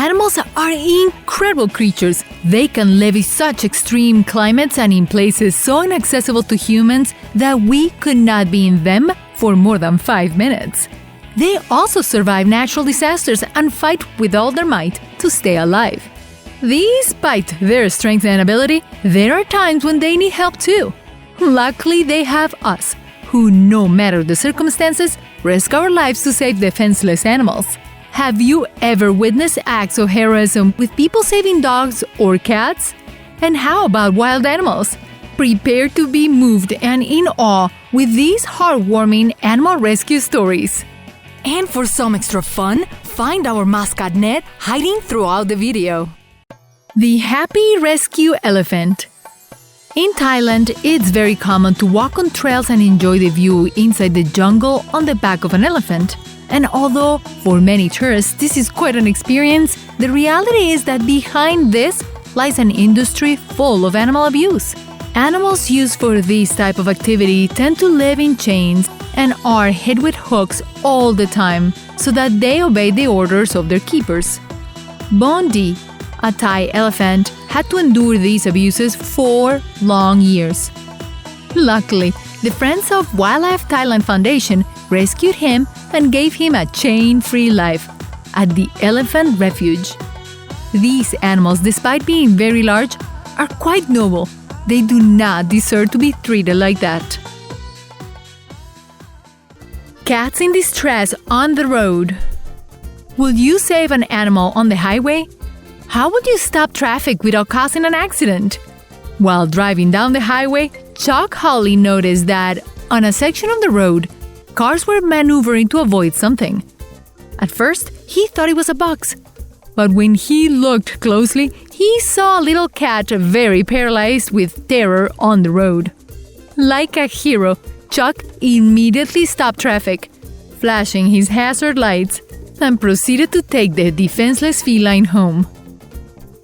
Animals are incredible creatures. They can live in such extreme climates and in places so inaccessible to humans that we could not be in them for more than 5 minutes. They also survive natural disasters and fight with all their might to stay alive. Despite their strength and ability, there are times when they need help too. Luckily, they have us, who, no matter the circumstances, risk our lives to save defenseless animals. Have you ever witnessed acts of heroism with people saving dogs or cats? And how about wild animals? Prepare to be moved and in awe with these heartwarming animal rescue stories. And for some extra fun, find our mascot Ned hiding throughout the video. The Happy Rescue Elephant. In Thailand, it's very common to walk on trails and enjoy the view inside the jungle on the back of an elephant. And although for many tourists this is quite an experience, the reality is that behind this lies an industry full of animal abuse. Animals used for this type of activity tend to live in chains and are hit with hooks all the time so that they obey the orders of their keepers. Bondi, a Thai elephant, had to endure these abuses for long years. Luckily, the Friends of Wildlife Thailand Foundation rescued him and gave him a chain-free life at the Elephant Refuge. These animals, despite being very large, are quite noble. They do not deserve to be treated like that. Cats in distress on the road. Will you save an animal on the highway? How would you stop traffic without causing an accident? While driving down the highway, Chuck Hawley noticed that on a section of the road, cars were maneuvering to avoid something. At first, he thought it was a box. But when he looked closely, he saw a little cat very paralyzed with terror on the road. Like a hero, Chuck immediately stopped traffic, flashing his hazard lights, and proceeded to take the defenseless feline home.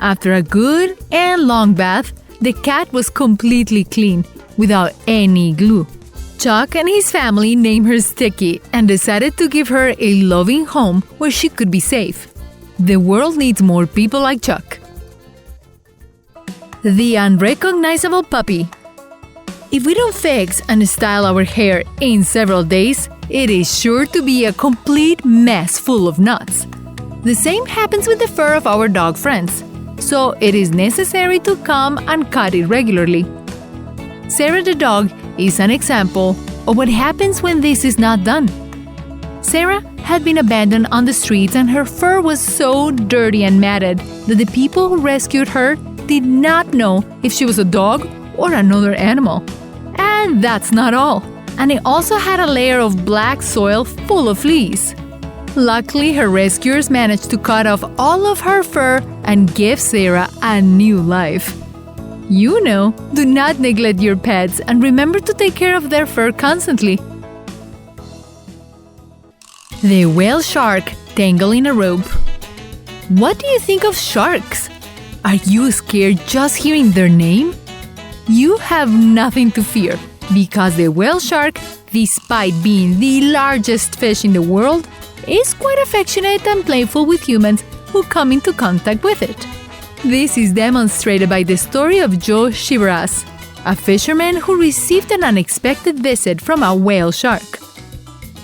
After a good and long bath, the cat was completely clean, without any glue. Chuck and his family named her Sticky and decided to give her a loving home where she could be safe. The world needs more people like Chuck. The unrecognizable puppy. If we don't fix and style our hair in several days, it is sure to be a complete mess full of knots. The same happens with the fur of our dog friends, so it is necessary to comb and cut it regularly. Sarah the dog is an example of what happens when this is not done. Sarah had been abandoned on the streets and her fur was so dirty and matted that the people who rescued her did not know if she was a dog or another animal. And that's not all. And it also had a layer of black soil full of fleas. Luckily, her rescuers managed to cut off all of her fur and give Sarah a new life. You know, do not neglect your pets and remember to take care of their fur constantly. The whale shark tangle in a rope. What do you think of sharks? Are you scared just hearing their name? You have nothing to fear because the whale shark, despite being the largest fish in the world, is quite affectionate and playful with humans who come into contact with it. This is demonstrated by the story of Joe Shiveras, a fisherman who received an unexpected visit from a whale shark.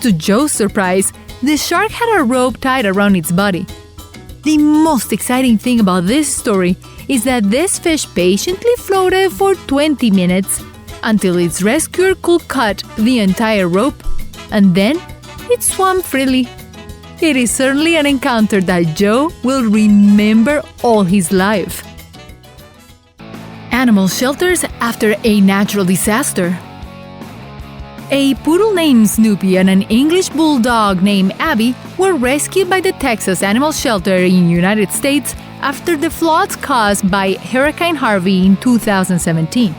To Joe's surprise, the shark had a rope tied around its body. The most exciting thing about this story is that this fish patiently floated for 20 minutes until its rescuer could cut the entire rope, and then it swam freely. It is certainly an encounter that Joe will remember all his life. Animal shelters after a natural disaster. A poodle named Snoopy and an English bulldog named Abby were rescued by the Texas Animal Shelter in the United States after the floods caused by Hurricane Harvey in 2017.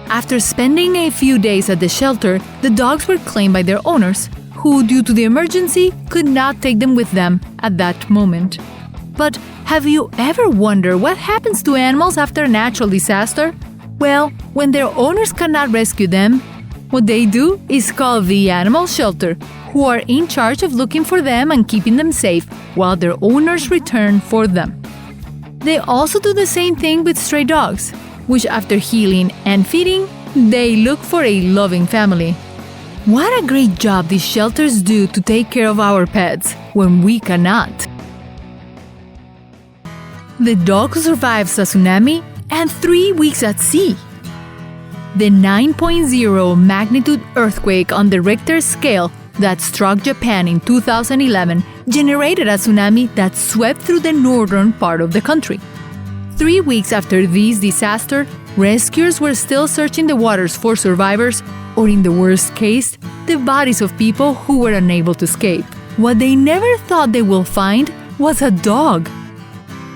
After spending a few days at the shelter, the dogs were claimed by their owners, who, due to the emergency, could not take them with them at that moment. But have you ever wondered what happens to animals after a natural disaster? Well, when their owners cannot rescue them, What they do is call the animal shelter, who are in charge of looking for them and keeping them safe while their owners return for them. They also do the same thing with stray dogs, which after healing and feeding, they look for a loving family. What a great job these shelters do to take care of our pets when we cannot. The dog who survives a tsunami and 3 weeks at sea. The 9.0 magnitude earthquake on the Richter scale that struck Japan in 2011 generated a tsunami that swept through the northern part of the country. 3 weeks after this disaster, rescuers were still searching the waters for survivors, or in the worst case, the bodies of people who were unable to escape. What they never thought they would find was a dog.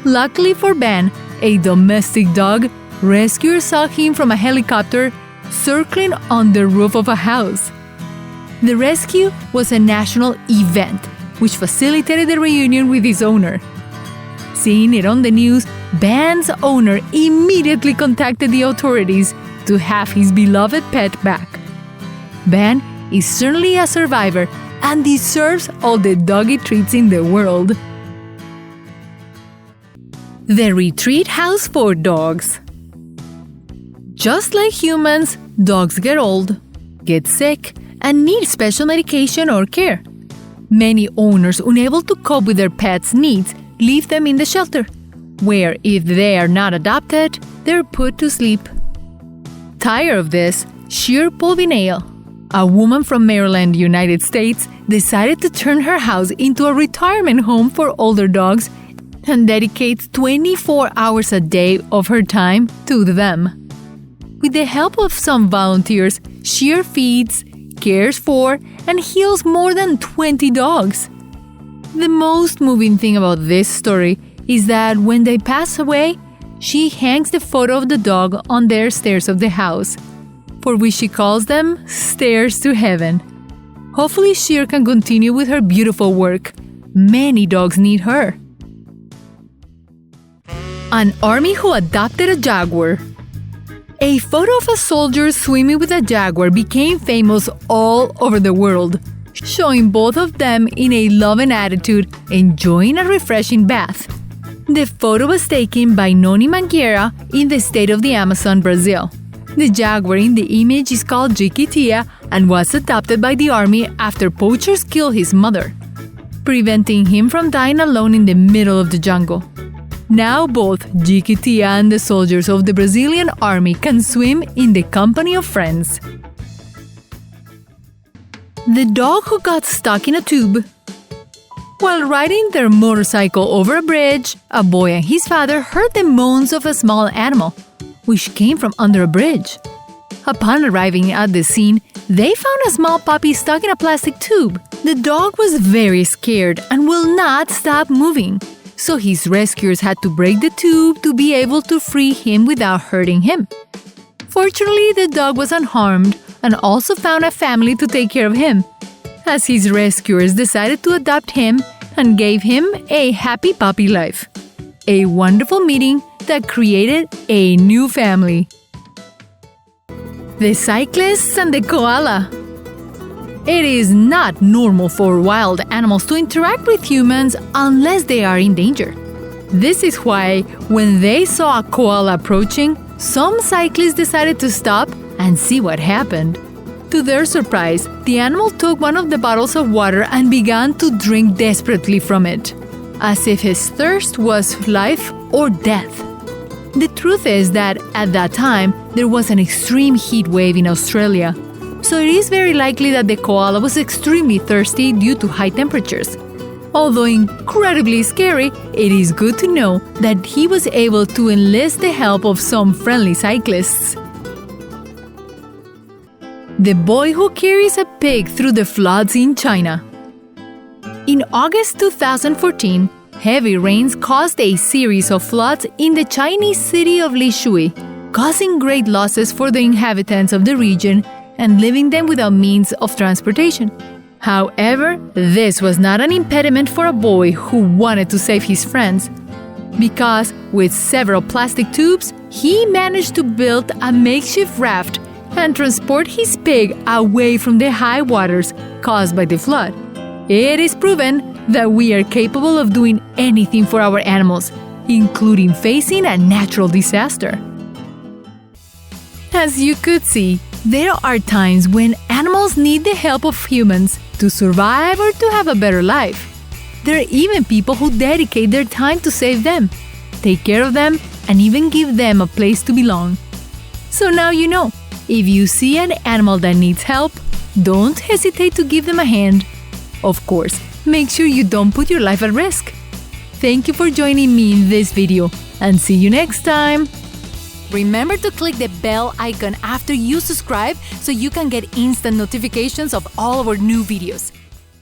Luckily for Ben, a domestic dog, rescuers saw him from a helicopter circling on the roof of a house. The rescue was a national event, which facilitated the reunion with his owner. Seeing it on the news, Ben's owner immediately contacted the authorities to have his beloved pet back. Ben is certainly a survivor and deserves all the doggy treats in the world. The retreat house for dogs. Just like humans, dogs get old, get sick, and need special medication or care. Many owners, unable to cope with their pets' needs, leave them in the shelter, where if they are not adopted, they're put to sleep. Tired of this, Sheer Polvinale, a woman from Maryland, United States, decided to turn her house into a retirement home for older dogs and dedicates 24 hours a day of her time to them. With the help of some volunteers, Sheer feeds, cares for, and heals more than 20 dogs. The most moving thing about this story is that when they pass away, she hangs the photo of the dog on their stairs of the house, for which she calls them stairs to heaven. Hopefully Sheer can continue with her beautiful work. Many dogs need her. An army who adopted a jaguar. A photo of a soldier swimming with a jaguar became famous all over the world, showing both of them in a loving attitude, enjoying a refreshing bath. The photo was taken by Noni Mangueira in the state of the Amazon, Brazil. The jaguar in the image is called Jiquitia and was adopted by the army after poachers killed his mother, preventing him from dying alone in the middle of the jungle. Now both Jiquitia and the soldiers of the Brazilian army can swim in the company of friends. The dog who got stuck in a tube. While riding their motorcycle over a bridge, a boy and his father heard the moans of a small animal, which came from under a bridge. Upon arriving at the scene, they found a small puppy stuck in a plastic tube. The dog was very scared and will not stop moving, so his rescuers had to break the tube to be able to free him without hurting him. Fortunately, the dog was unharmed and also found a family to take care of him, as his rescuers decided to adopt him and gave him a happy puppy life. A wonderful meeting that created a new family. The cyclists and the koala. It is not normal for wild animals to interact with humans unless they are in danger. This is why, when they saw a koala approaching, some cyclists decided to stop and see what happened. To their surprise, the animal took one of the bottles of water and began to drink desperately from it, as if his thirst was life or death. The truth is that at that time, there was an extreme heat wave in Australia, so it is very likely that the koala was extremely thirsty due to high temperatures. Although incredibly scary, it is good to know that he was able to enlist the help of some friendly cyclists. The boy who carries a pig through the floods in China. In August 2014, heavy rains caused a series of floods in the Chinese city of Lishui, causing great losses for the inhabitants of the region and leaving them without means of transportation. However, this was not an impediment for a boy who wanted to save his friends, because with several plastic tubes, he managed to build a makeshift raft and transport his pig away from the high waters caused by the flood. It is proven that we are capable of doing anything for our animals, including facing a natural disaster. As you could see, there are times when animals need the help of humans to survive or to have a better life. There are even people who dedicate their time to save them, take care of them, and even give them a place to belong. So now you know, if you see an animal that needs help, don't hesitate to give them a hand. Of course, make sure you don't put your life at risk. Thank you for joining me in this video, and see you next time! Remember to click the bell icon after you subscribe so you can get instant notifications of all our new videos.